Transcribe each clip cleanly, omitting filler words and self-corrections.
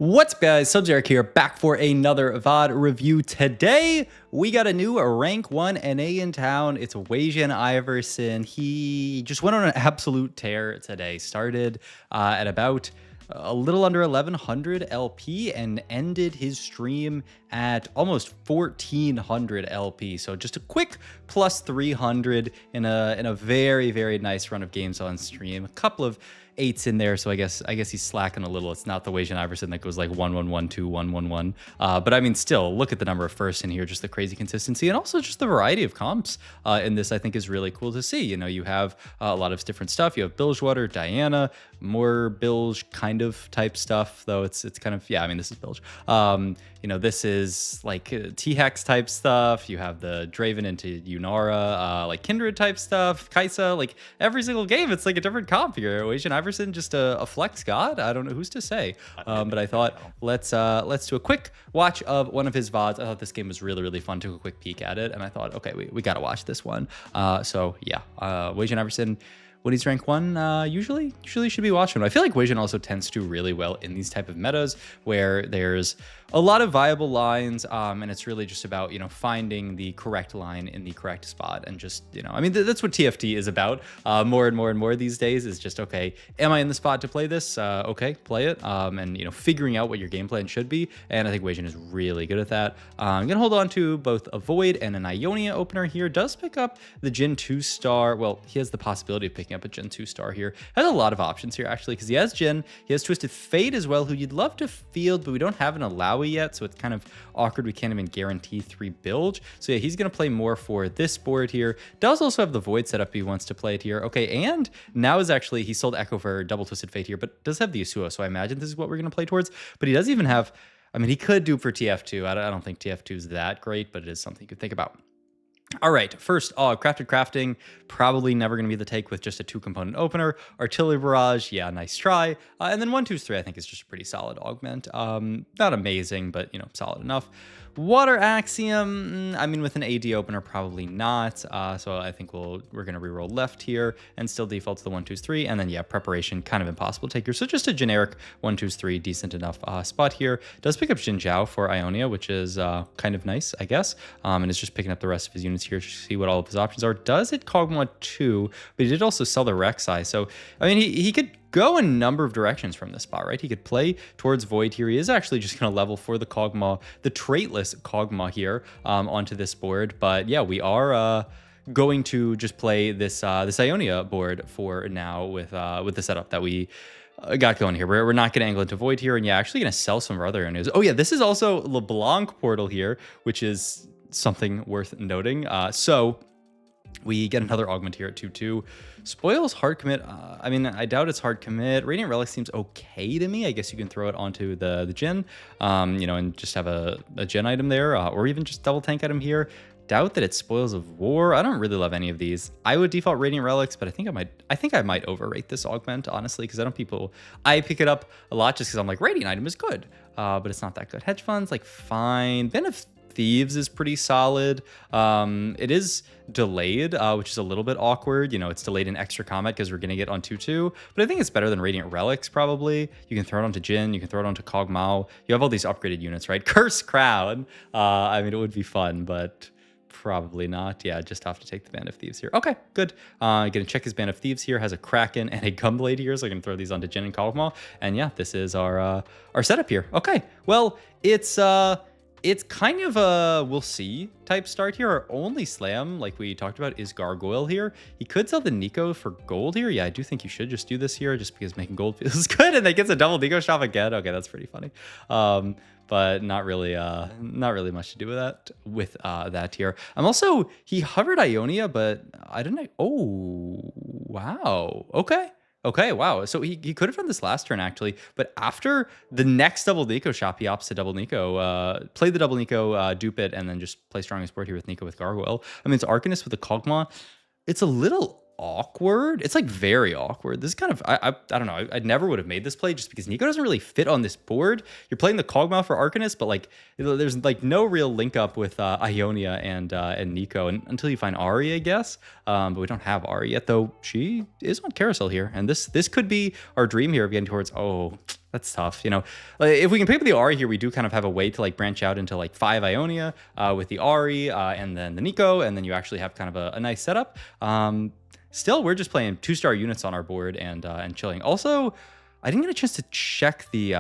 What's up, guys? Sub-Zeric here, back for another VOD review. Today, we got a new rank 1 NA in town. It's Wasianiverson. He just went on an absolute tear today. Started at about a little under 1100 LP and ended his stream at almost 1400 LP. So just a quick plus 300 in a very, very nice run of games on stream. A couple of 8s in there, so I guess he's slacking a little. It's not the Wasianiverson that goes like 1-1-1-2, 1-1-1. But I mean, still, look at the number of firsts in here, just the crazy consistency, and also just the variety of comps in this. I think is really cool to see. You know, you have a lot of different stuff. You have Bilgewater, Diana, more Bilge kind of type stuff, though it's kind of, yeah, I mean, this is Bilge. You know, this is like T-Hex type stuff. You have the Draven into Yunara, like Kindred type stuff, Kaisa, like every single game, it's like a different comp here. Wasianiverson, just a flex god. I don't know who's to say, but I thought let's do a quick watch of one of his VODs. I thought this game was really, really fun. Took a quick peek at it, and I thought, okay, we got to watch this one. So yeah, Wasianiverson, when he's rank 1, usually should be watching. I feel like Wasian also tends to do really well in these type of metas where there's a lot of viable lines, and it's really just about, you know, finding the correct line in the correct spot, and just, you know, I mean, that's what TFT is about more and more these days, is just, okay, am I in the spot to play this? Okay, play it, and, you know, figuring out what your game plan should be, and I think Wasian is really good at that. I'm gonna hold on to both a Void and an Ionia opener here. Does pick up the Jhin 2-star. Well, he has the possibility of picking up a Jhin 2-star here. Has a lot of options here, actually, because he has Jhin, he has Twisted Fate as well, who you'd love to field, but we don't have an Alawi yet, so it's kind of awkward. We can't even guarantee 3 Bilge. So yeah, he's going to play more for this board here. Does also have the Void setup if he wants to play it here. Okay, and now is actually, he sold Echo for double Twisted Fate here, but does have the Yasuo, so I imagine this is what we're going to play towards. But he does even have, I mean, he could do for TF2. I don't think TF2 is that great, but it is something you could think about. All right, first, crafting, probably never going to be the take with just a 2-component opener. Artillery Barrage, yeah, nice try. And then 1, 2, 3, I think is just a pretty solid augment. Not amazing, but, you know, solid enough. Water Axiom, I mean, with an AD opener, probably not. So I think we're going to reroll left here and still default to the 1, 2, 3. And then, yeah, preparation, kind of impossible to take here. So just a generic 1, 2, 3, decent enough spot here. Does pick up Xin Zhao for Ionia, which is kind of nice, I guess. And it's just picking up the rest of his units here to see what all of his options are. Does hit Kog'Maw 2, but he did also sell the Rek'Sai. So, I mean, he could go a number of directions from this spot, right? He could play towards Void here. He is actually just going to level for the Kog'Maw, the traitless Kog'Maw here onto this board. But yeah, we are going to just play this this Ionia board for now with the setup that we got going here. We're not going to angle into Void here, and yeah, actually going to sell some of our other Ionias. Oh yeah, this is also LeBlanc portal here, which is something worth noting. So we get another augment here at 2-2. Spoils hard commit. I mean, I doubt it's hard commit. Radiant Relic seems okay to me. I guess you can throw it onto the Jhin, you know, and just have a Jhin item there, or even just double tank item here. Doubt that it Spoils of War. I don't really love any of these. I would default Radiant Relics, but I think I might overrate this augment, honestly, because I pick it up a lot just because I'm like, Radiant item is good, but it's not that good. Hedge funds, like, fine. Ben of Thieves is pretty solid. It is delayed, which is a little bit awkward. You know, it's delayed in extra combat because we're getting it on 2-2, but I think it's better than Radiant Relics, probably. You can throw it onto Jhin, you can throw it onto Kog'Maw. You have all these upgraded units, right? Curse Crown. I mean, it would be fun, but probably not. Yeah, just have to take the Band of Thieves here. Okay, good. Gonna check his Band of Thieves here. Has a Kraken and a Gunblade here, so I can throw these onto Jhin and Kog'Maw. And yeah, this is our setup here. Okay, well, it's kind of a we'll see type start here. Our only slam, like we talked about, is Gargoyle here. He could sell the Nico for gold here. Yeah, I do think you should just do this here, just because making gold feels good. And then gets a double Nico shop again. Okay, that's pretty funny. But not really much to do with that here. He hovered Ionia, but I don't know. Oh, wow. Okay, wow. So he could have done this last turn, actually. But after the next double Nico shop, he opts to double Nico, play the double Nico, dupe it, and then just play strongest board here with Nico with Gargoyle. I mean, it's Arcanist with the Kog'Maw. It's a little awkward. It's like very awkward. This is kind of I don't know. I never would have made this play just because Nico doesn't really fit on this board. You're playing the Kog'Maw for Arcanist, but like there's like no real link up with Ionia and Nico until you find Ahri, I guess. But we don't have Ahri yet, though. She is on Carousel here, and this could be our dream here of getting towards. Oh, that's tough. You know, like, if we can pick up the Ahri here, we do kind of have a way to like branch out into like 5 Ionia with the Ahri and then the Nico, and then you actually have kind of a nice setup. Still, we're just playing 2-star units on our board and chilling. Also, I didn't get a chance to check the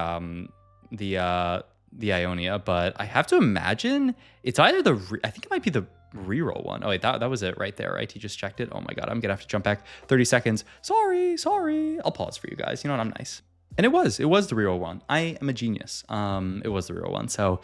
Ionia, but I have to imagine it's either I think it might be the reroll one. Oh wait, that was it right there, right? He just checked it. Oh my god, I'm gonna have to jump back 30 seconds. Sorry. I'll pause for you guys. You know what? I'm nice. And it was the reroll one. I am a genius. It was the reroll one. So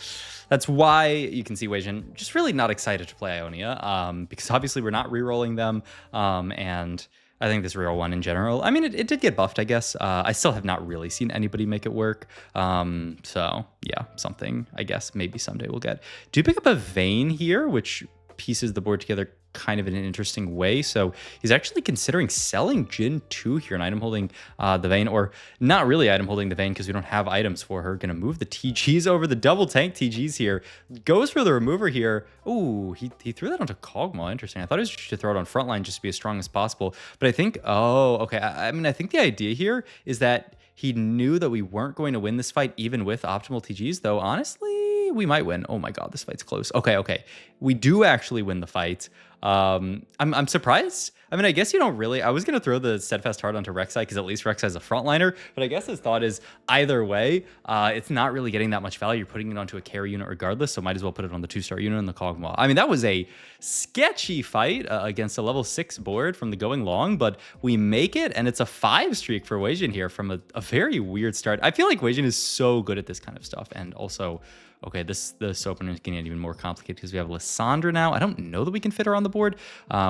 that's why you can see Wasian just really not excited to play Ionia, because obviously we're not rerolling them. And I think this reroll one in general, I mean, it did get buffed, I guess. I still have not really seen anybody make it work. So yeah, something I guess maybe someday we'll get. Do you pick up a Vayne here, which pieces the board together kind of in an interesting way? So he's actually considering selling Jhin 2 here, and item holding the Vayne, or not really item holding the Vayne because we don't have items for her. Gonna move the TGs over the double tank TGs here. Goes for the remover here. Ooh, he threw that onto Kog'Maw. Interesting. I thought he was to throw it on frontline just to be as strong as possible. But I think, oh, okay. I mean, I think the idea here is that he knew that we weren't going to win this fight even with optimal TGs, though honestly, we might win. Oh my god, this fight's close. Okay. We do actually win the fight. I'm surprised. I mean, I guess you don't really. I was gonna throw the Steadfast Heart onto Rek'Sai because at least Rek'Sai is a frontliner, but I guess his thought is either way, it's not really getting that much value. You're putting it onto a carry unit regardless, so might as well put it on the 2-star unit in the Kog'Maw. I mean, that was a sketchy fight against a level 6 board from the going long, but we make it, and it's a 5 streak for Wasian here from a very weird start. I feel like Wasian is so good at this kind of stuff, and also. Okay, this opener is getting even more complicated because we have Lissandra now. I don't know that we can fit her on the board.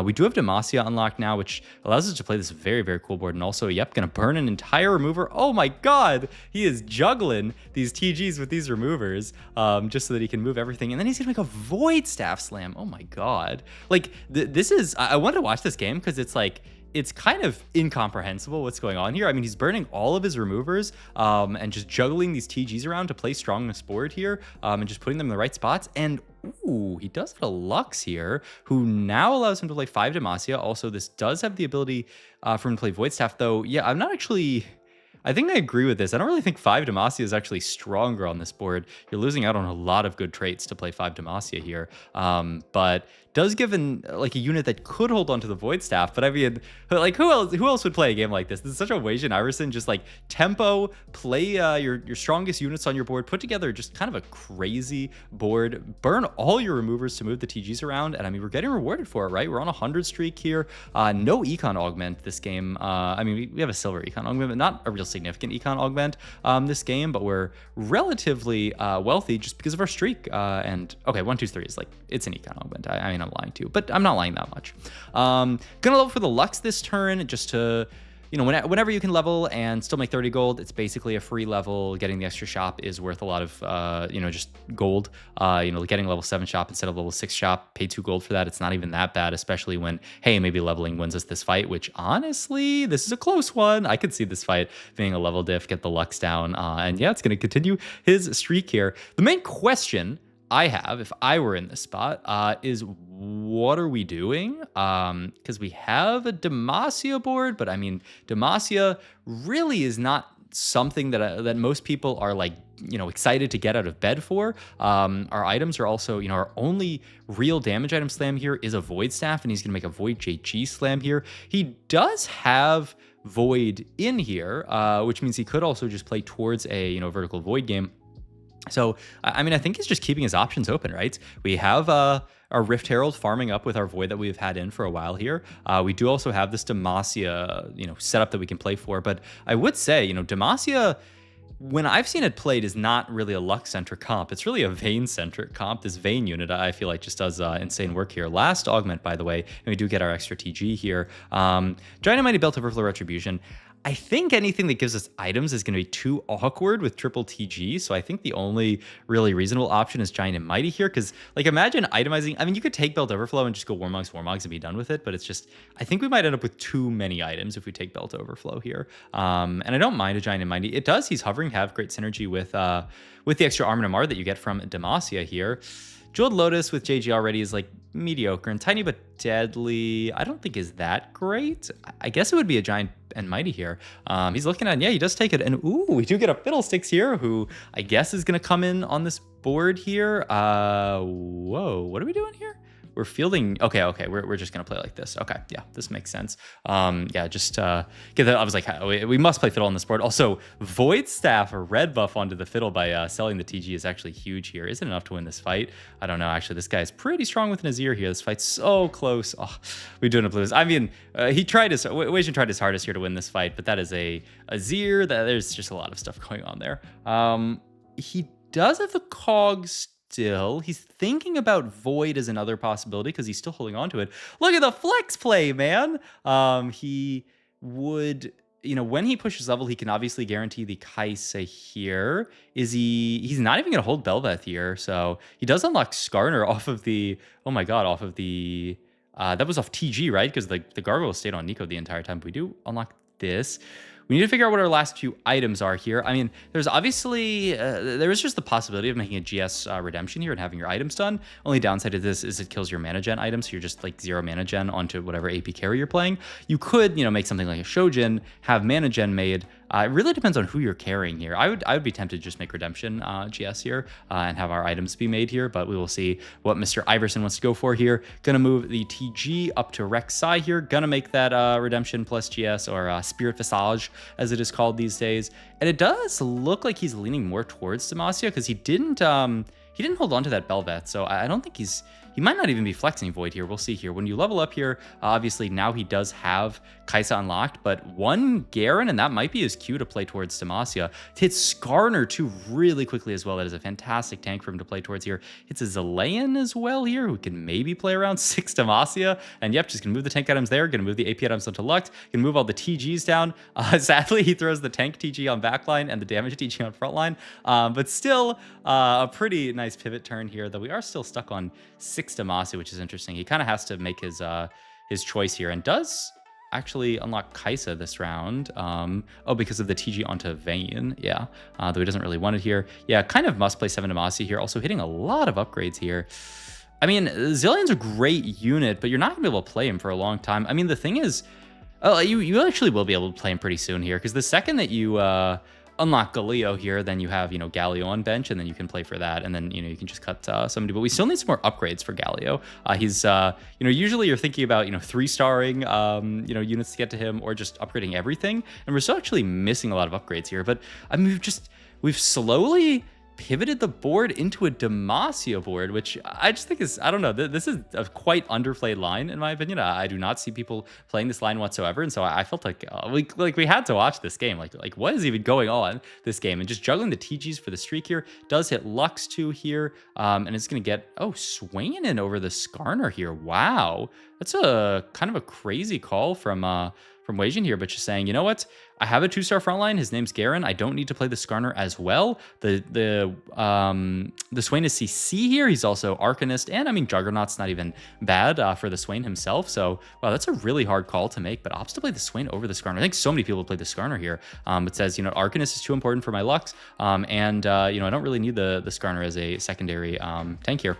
We do have Demacia unlocked now, which allows us to play this very, very cool board. And also, yep, gonna burn an entire remover. Oh my god, he is juggling these TGs with these removers just so that he can move everything. And then he's gonna make a Void Staff Slam. Oh my god. Like, this is, I wanted to watch this game because it's like, it's kind of incomprehensible what's going on here. I mean, he's burning all of his removers and just juggling these TGs around to play Strongness board here and just putting them in the right spots. And ooh, he does have a Lux here, who now allows him to play 5 Demacia. Also, this does have the ability for him to play Void Staff, though. Yeah, I'm not actually... I think I agree with this. I don't really think 5 Demacia is actually stronger on this board. You're losing out on a lot of good traits to play 5 Demacia here. But does give like a unit that could hold on to the Void Staff. But I mean, like who else would play a game like this? This is such a Wasianiverson, just like tempo, play your strongest units on your board, put together just kind of a crazy board, burn all your removers to move the TGs around. And I mean, we're getting rewarded for it, right? We're on a 100 streak here. No econ augment this game. I mean, we have a silver econ augment, but not a real significant econ augment this game, but we're relatively wealthy just because of our streak. And okay, 1, 2, 3 is like, it's an econ augment. I mean, I'm lying too, but I'm not lying that much. Gonna level for the Lux this turn just to, you know, whenever you can level and still make 30 gold, it's basically a free level. Getting the extra shop is worth a lot of, you know, just gold. You know, getting level 7 shop instead of level 6 shop, pay 2 gold for that. It's not even that bad, especially when, hey, maybe leveling wins us this fight, which honestly, this is a close one. I could see this fight being a level diff, get the Lux down. And yeah, it's going to continue his streak here. The main question I have, if I were in this spot, is what are we doing? Because we have a Demacia board, but I mean, Demacia really is not something that most people are like, you know, excited to get out of bed for. Our items are also, you know, our only real damage item slam here is a Void Staff, and he's gonna make a Void JG slam here. He does have Void in here, which means he could also just play towards a, you know, Vertical Void game. So, I mean, I think he's just keeping his options open, right? We have our Rift Herald farming up with our Void that we've had in for a while here. We do also have this Demacia, you know, setup that we can play for. But I would say, you know, Demacia, when I've seen it played, is not really a Lux-centric comp. It's really a Vayne-centric comp. This Vayne unit, I feel like, just does insane work here. Last augment, by the way, and we do get our extra TG here. Giant Mighty Belt of Overflow Retribution. I think anything that gives us items is going to be too awkward with triple TG. So I think the only really reasonable option is Giant and Mighty here. Because, like, imagine itemizing. I mean, you could take Belt Overflow and just go Warmogs, and be done with it. But it's just, I think we might end up with too many items if we take Belt Overflow here. And I don't mind a Giant and Mighty. It does. He's hovering, have great synergy with the extra Armor and Amar that you get from Demacia here. Jeweled Lotus with JG already is like mediocre, and Tiny but Deadly I don't think is that great. I guess it would be a Giant and Mighty here. He's looking at, yeah, he does take it. And ooh, we do get a Fiddlesticks here, who I guess is going to come in on this board here. Whoa, what are we doing here? We're fielding. Okay. We're just gonna play like this. Okay, yeah, this makes sense. Yeah, just get that. I was like, we must play fiddle on this board. Also, Void Staff or red buff onto the fiddle by selling the TG is actually huge here. Is it enough to win this fight? I don't know. Actually, this guy's pretty strong with Nazir here. This fight's so close. Oh, we do end up losing. I mean, Wasian tried his hardest here to win this fight, but that is a Azir. There's just a lot of stuff going on there. He does have the cogs. Still, he's thinking about Void as another possibility because he's still holding on to it. Look at the flex play, man. He would, when he pushes level, he can obviously guarantee the Kaisa here. He's not even going to hold Belveth here. So he does unlock Skarner off of the, oh my God, off of the, that was off TG, right? Because the Gargoyle stayed on Nico the entire time. But we do unlock this. We need to figure out what our last few items are here. I mean, there's obviously, there is just the possibility of making a GS redemption here and having your items done. Only downside to this is it kills your mana gen items, so you're just like 0 mana gen onto whatever AP carry you're playing. You could, make something like a Shojin, have mana gen made. It really depends on who you're carrying here. I would be tempted to just make redemption GS here and have our items be made here, but we will see what Mr. Iverson wants to go for here. Gonna move the TG up to Rek'Sai here. Gonna make that redemption plus GS or Spirit Visage as it is called these days. And it does look like he's leaning more towards Demacia because he didn't hold on to that Belveth, so I don't think he might not even be flexing Void here. We'll see here. When you level up here, obviously now he does have Kaisa unlocked, but one Garen, and that might be his cue to play towards Demacia. Hits Skarner too really quickly as well. That is a fantastic tank for him to play towards here. Hits a Zilean as well here, who can maybe play around 6 Demacia. And yep, just gonna move the tank items there, gonna move the AP items onto Lux, gonna move all the TGs down. Sadly, he throws the tank TG on backline and the damage TG on frontline. But still, a pretty nice pivot turn here, though we are still stuck on 6 Demacia, which is interesting. He kind of has to make his choice here, and does actually unlock Kaisa this round. Oh, because of the TG onto Vayne. Yeah, though he doesn't really want it here. Yeah, kind of must play 7 Demacia here. Also hitting a lot of upgrades here. I mean, Zilean's a great unit, but you're not going to be able to play him for a long time. I mean, the thing is, you actually will be able to play him pretty soon here, because the second that you unlock Galio here, then you have, Galio on bench, and then you can play for that, and then, you can just cut somebody. But we still need some more upgrades for Galio. He's, usually you're thinking about, 3-starring, units to get to him, or just upgrading everything. And we're still actually missing a lot of upgrades here. But I mean, we've slowly pivoted the board into a Demacia board, which I just think is, I don't know, this is a quite underplayed line in my opinion. I do not see people playing this line whatsoever, and so I felt like we had to watch this game. Like what is even going on this game? And just juggling the TGs for the streak here. Does hit Lux 2 here, and it's gonna get Swain in over the Skarner here. Wow, that's a kind of a crazy call from Wasian here, but just saying, you know what? I have a 2-star frontline. His name's Garen. I don't need to play the Skarner as well. The Swain is CC here. He's also Arcanist, and I mean Juggernaut's not even bad for the Swain himself. So wow, that's a really hard call to make. But opts to play the Swain over the Skarner. I think so many people play the Skarner here. It says, Arcanist is too important for my Lux, and I don't really need the Skarner as a secondary tank here.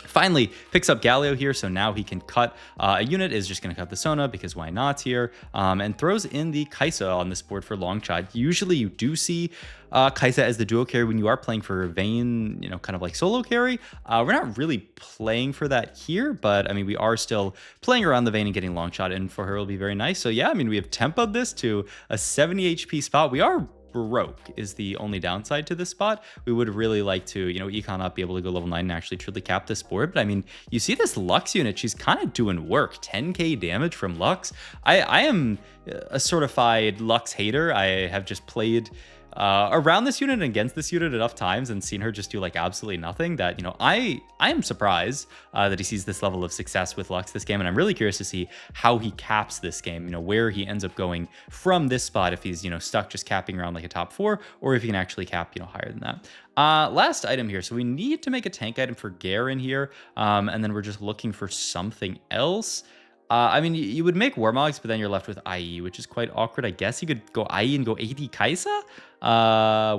Finally picks up Galio here, so now he can cut a unit, is just going to cut the Sona because why not here, and throws in the Kaisa on this board for long shot. Usually you do see Kaisa as the duo carry when you are playing for Vayne, kind of like solo carry. We're not really playing for that here, but I mean, we are still playing around the Vayne and getting long shot in for her will be very nice. So yeah, I mean, we have tempoed this to a 70 HP spot. We are broke is the only downside to this spot. We would really like to, econ up, be able to go level 9 and actually truly cap this board. But I mean, you see this Lux unit, she's kind of doing work. 10k damage from Lux. I am a certified Lux hater. I have just played around this unit and against this unit enough times and seen her just do like absolutely nothing that, you know, I am surprised that he sees this level of success with Lux this game. And I'm really curious to see how he caps this game, you know, where he ends up going from this spot, if he's, you know, stuck just capping around like a top 4, or if he can actually cap, you know, higher than that. Last item here. So we need to make a tank item for Garen here. And then we're just looking for something else. I mean, you would make Warmogs, but then you're left with IE, which is quite awkward. I guess you could go IE and go AD Kaisa.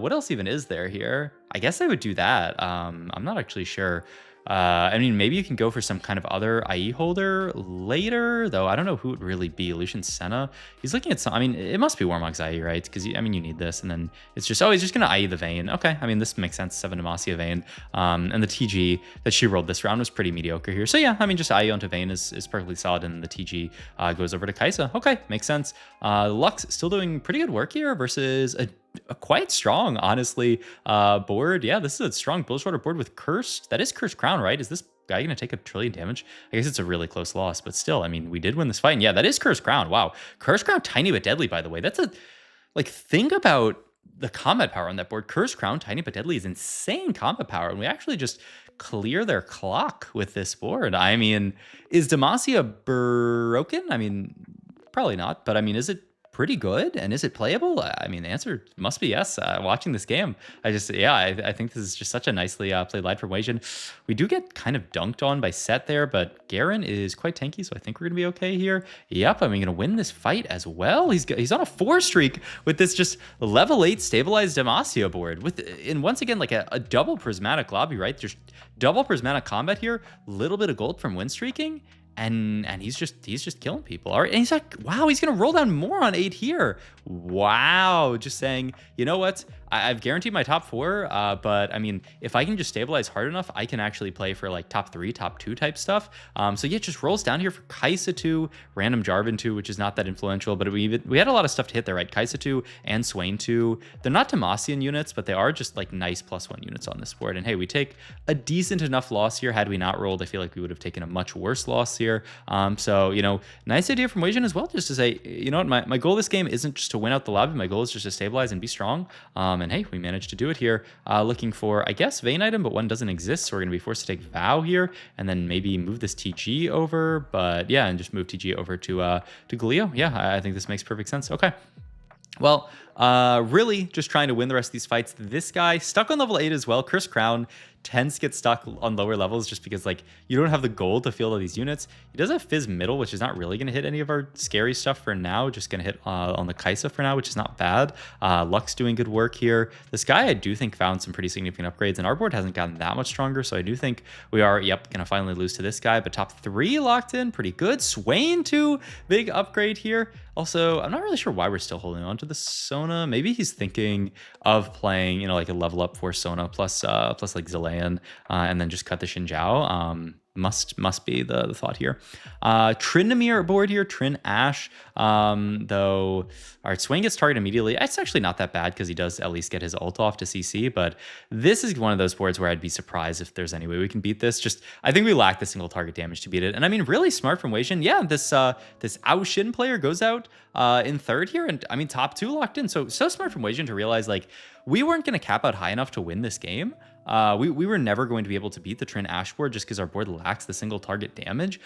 What else even is there here? I guess I would do that. I'm not actually sure. I mean, maybe you can go for some kind of other IE holder later, though. I don't know who it would really be. Lucian Senna. He's looking at some. I mean, it must be Warmog's IE, right? Because I mean, you need this, and then it's just he's just gonna IE the Vayne. Okay, I mean, this makes sense. 7 Demacia Vayne, and the TG that she rolled this round was pretty mediocre here. So yeah, I mean, just IE onto Vayne is perfectly solid, and the TG goes over to Kaisa. Okay, makes sense. Lux still doing pretty good work here versus a quite strong, honestly, board. Yeah, this is a strong build shorter board with Cursed. That is Cursed Crown, right? Is this guy gonna take a trillion damage? I guess it's a really close loss, but still, I mean, we did win this fight. And yeah, that is Cursed Crown. Wow. Cursed Crown, tiny but deadly, by the way. That's think about the combat power on that board. Cursed Crown, tiny but deadly is insane combat power. And we actually just clear their clock with this board. I mean, is Demacia broken? I mean, probably not, but I mean, is it pretty good, and is it playable? I mean, the answer must be yes. Watching this game, I think this is just such a nicely played line from Wasian. We do get kind of dunked on by Set there, but Garen is quite tanky, so I think we're gonna be okay here. Yep, I mean, gonna win this fight as well. He's on a 4 streak with this just level 8 stabilized Demacia board and once again like a double prismatic lobby, right? There's double prismatic combat here, little bit of gold from win streaking. And he's just killing people. All right, and he's like, wow, he's gonna roll down more on 8 here. Wow, just saying, you know what? I've guaranteed my top 4, but I mean, if I can just stabilize hard enough, I can actually play for like top 3, top 2 type stuff. So yeah, just rolls down here for Kaisa 2, random Jarvan 2, which is not that influential, but we had a lot of stuff to hit there, right? Kaisa 2 and Swain 2. They're not Demacian units, but they are just like nice +1 units on this board. And hey, we take a decent enough loss here. Had we not rolled, I feel like we would have taken a much worse loss here. So, you know, nice idea from Wasian as well, just to say, you know what, my goal this game isn't just to win out the lobby. My goal is just to stabilize and be strong. And hey, we managed to do it here. Looking for, I guess, Vayne item, but one doesn't exist, so we're going to be forced to take Vow here, and then maybe move this TG over. But yeah, and just move TG over to Galio. Yeah, I think this makes perfect sense. Okay. Well, really just trying to win the rest of these fights. This guy stuck on level 8 as well. Cursed Crown tends to get stuck on lower levels just because like you don't have the gold to field all these units. He does have Fizz middle, which is not really going to hit any of our scary stuff for now. Just going to hit on the Kaisa for now, which is not bad. Lux doing good work here. This guy I do think found some pretty significant upgrades, and our board hasn't gotten that much stronger, so I do think we are, going to finally lose to this guy. But top 3 locked in, pretty good. Swain 2, big upgrade here. Also, I'm not really sure why we're still holding on to the Sona. Maybe he's thinking of playing, you know, like a level up for Sona plus like Zilean, and then just cut the Xin Zhao. Must be the thought here. Tryndamere board here, Trin Ash. Though, all right, Swain gets targeted immediately. It's actually not that bad because he does at least get his ult off to CC, but this is one of those boards where I'd be surprised if there's any way we can beat this. Just, I think we lack the single target damage to beat it. And I mean, really smart from Wasian. Yeah, this Ao Shin player goes out in 3rd here, and I mean, top 2 locked in. So smart from Wasian to realize like we weren't going to cap out high enough to win this game. We were never going to be able to beat the Trin Ash board just because our board lacks the single target damage.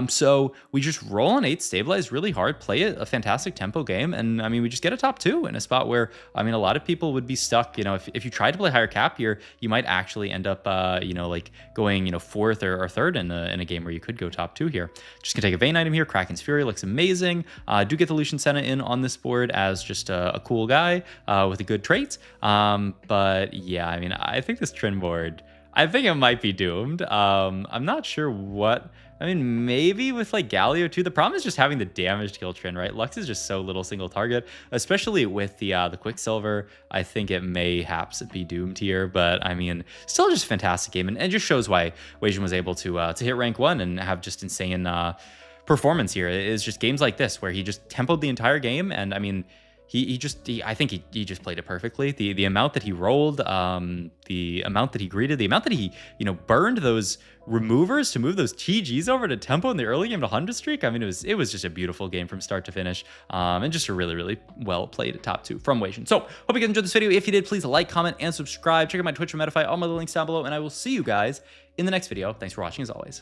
So we just roll on 8, stabilize really hard, play a fantastic tempo game, and I mean, we just get a top 2 in a spot where, I mean, a lot of people would be stuck. You know, if you tried to play higher cap here, you might actually end up, you know, like going, you know, 4th or 3rd in a game where you could go top 2 here. Just gonna take a Vayne item here. Kraken's Fury looks amazing. Do get the Lucian Senna in on this board as just a cool guy with a good trait. But yeah, I mean, I think this Trin board, I think it might be doomed. I'm not sure what, I mean, maybe with like Galio too. The problem is just having the damage to kill Trin, right? Lux is just so little single target, especially with the Quicksilver. I think it may perhaps be doomed here, but I mean, still just a fantastic game, and just shows why Wasian was able to hit rank 1 and have just insane performance here. It is just games like this where he just tempoed the entire game, and I mean, I think he just played it perfectly. The amount that he rolled, the amount that he greeted, the amount that he, burned those removers to move those TGs over to tempo in the early game to 100 streak. I mean, it was just a beautiful game from start to finish, and just a really, really well played top 2 from Wasian. So hope you guys enjoyed this video. If you did, please like, comment, and subscribe. Check out my Twitch and Medify, all my links down below, and I will see you guys in the next video. Thanks for watching as always.